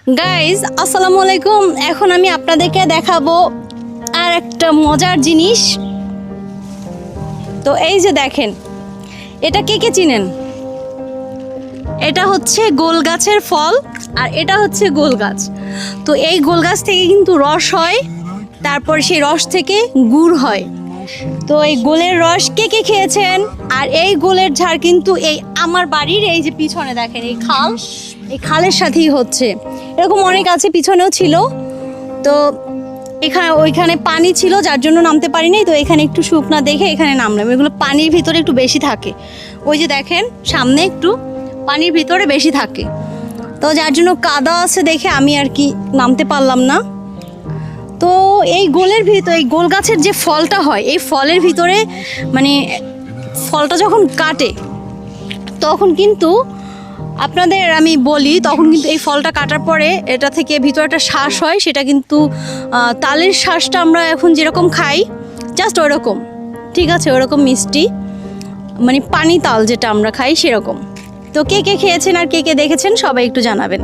Guys আসসালামু আলাইকুম। এখন আমি আপনাদেরকে দেখাবো আর একটা মজার জিনিস। তো এই যে দেখেন, এটা কে কে চিনেন? এটা হচ্ছে গোল গাছের ফল, আর এটা হচ্ছে গোল গাছ। তো এই গোল গাছ থেকে কিন্তু রস হয়, তারপর সেই রস থেকে গুড় হয়। তো এই গোলের রস কে কে খেয়েছেন? আর এই গোলের ঝাড় কিন্তু এই আমার বাড়ির এই যে পিছনে দেখেন এই খাল, এই খালের সাথেই হচ্ছে। এরকম অনেক আছে, পিছনেও ছিল। তো ওইখানে পানি ছিল, যার জন্য নামতে পারিনি। তো এখানে একটু শুকনা দেখে এখানে নামলাম। এগুলো পানির ভিতরে একটু বেশি থাকে, ওই যে দেখেন সামনে একটু পানির ভিতরে বেশি থাকে। তো যার জন্য কাদা আছে দেখে আমি আর কি নামতে পারলাম না। তো এই গোলের ভিতরে, এই গোল গাছের যে ফলটা হয়, এই ফলের ভিতরে মানে ফলটা যখন কাটে তখন কিন্তু আপনাদের আমি বলি, তখন কিন্তু এই ফলটা কাটার পরে এটা থেকে ভিতরে একটা শ্বাস হয়, সেটা কিন্তু তালের শ্বাসটা আমরা এখন যেরকম খাই জাস্ট ওইরকম, ঠিক আছে, ওরকম মিষ্টি, মানে পানি তাল যেটা আমরা খাই সেরকম। তো কে কে খেয়েছেন আর কে কে দেখেছেন সবাই একটু জানাবেন।